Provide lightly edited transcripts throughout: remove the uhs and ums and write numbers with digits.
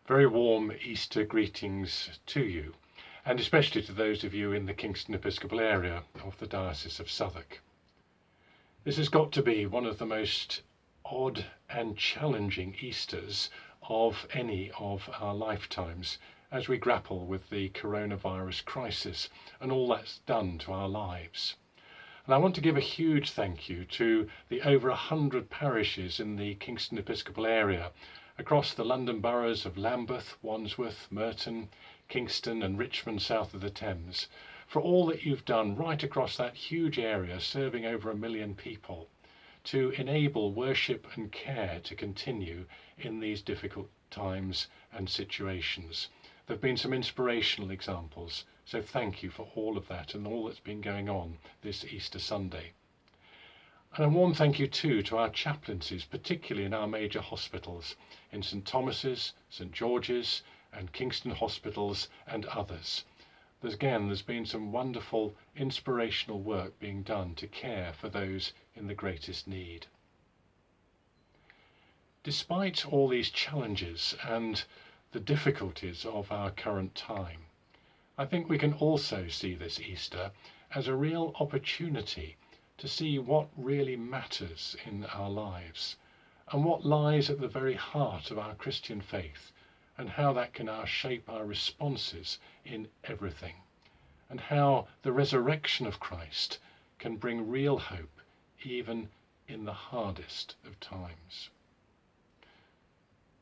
Very warm Easter greetings to you, and especially to those of you in the Kingston Episcopal area of the Diocese of Southwark. This has got to be one of the most odd and challenging Easters of any of our lifetimes as we grapple with the coronavirus crisis and all that's done to our lives. And I want to give a huge thank you to the over 100 parishes in the Kingston Episcopal area across the London boroughs of Lambeth, Wandsworth, Merton, Kingston and Richmond south of the Thames for all that you've done right across that huge area, serving over 1 million people, to enable worship and care to continue in these difficult times and situations. There have been some inspirational examples, so thank you for all of that and all that's been going on this Easter Sunday. And a warm thank you too to our chaplaincies, particularly in our major hospitals, in St Thomas's, St George's and Kingston hospitals and others. There's been some wonderful inspirational work being done to care for those in the greatest need. Despite all these challenges and the difficulties of our current time, I think we can also see this Easter as a real opportunity to see what really matters in our lives and what lies at the very heart of our Christian faith, and how that can now shape our responses in everything, and how the resurrection of Christ can bring real hope even in the hardest of times.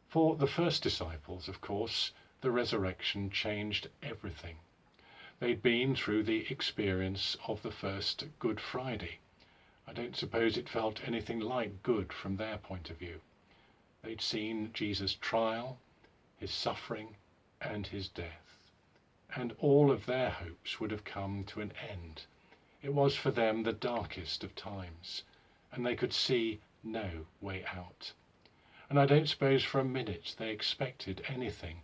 For the first disciples, of course, the resurrection changed everything. They'd been through the experience of the first Good Friday. I don't suppose it felt anything like good from their point of view. They'd seen Jesus' trial, his suffering and his death, and all of their hopes would have come to an end. It was for them the darkest of times, and they could see no way out. And I don't suppose for a minute they expected anything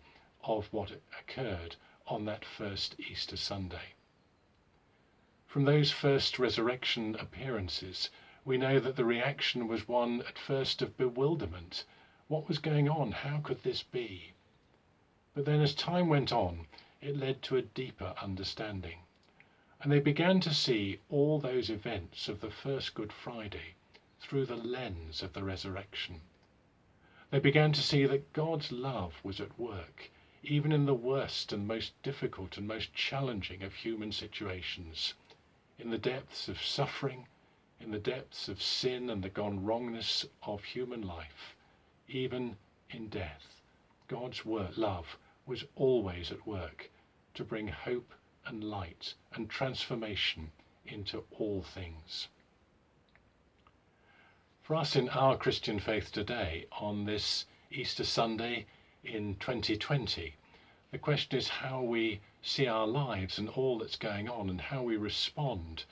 of what occurred on that first Easter Sunday. From those first resurrection appearances, we know that the reaction was one at first of bewilderment. What was going on? How could this be? But then as time went on, it led to a deeper understanding. And they began to see all those events of the first Good Friday through the lens of the resurrection. They began to see that God's love was at work, even in the worst and most difficult and most challenging of human situations. In the depths of suffering, in the depths of sin and the gone wrongness of human life, even in death, God's love was always at work to bring hope and light and transformation into all things. For us in our Christian faith today, on this Easter Sunday in 2020, the question is how we see our lives and all that's going on, and how we respond,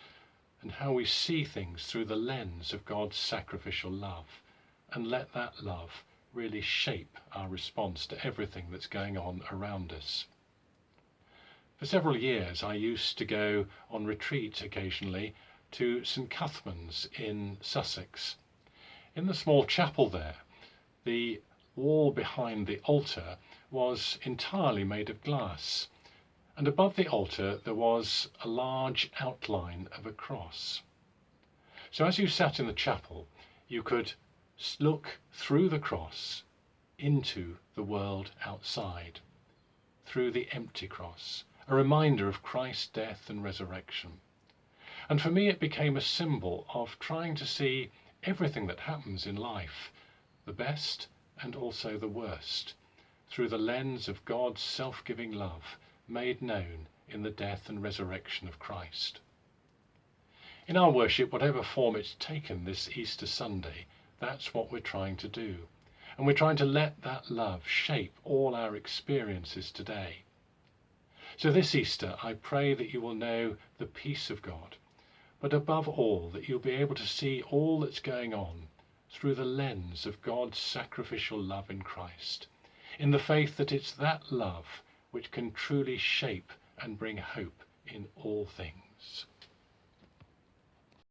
and how we see things through the lens of God's sacrificial love, and let that love really shape our response to everything that's going on around us. For several years I used to go on retreat occasionally to St Cuthman's in Sussex. In the small chapel there, the wall behind the altar was entirely made of glass, and above the altar there was a large outline of a cross. So as you sat in the chapel, you could look through the cross into the world outside, through the empty cross, a reminder of Christ's death and resurrection. And for me it became a symbol of trying to see everything that happens in life, the best and also the worst, through the lens of God's self-giving love made known in the death and resurrection of Christ. In our worship, whatever form it's taken this Easter Sunday, that's what we're trying to do. And we're trying to let that love shape all our experiences today. So this Easter, I pray that you will know the peace of God, but above all, that you'll be able to see all that's going on through the lens of God's sacrificial love in Christ, in the faith that it's that love which can truly shape and bring hope in all things.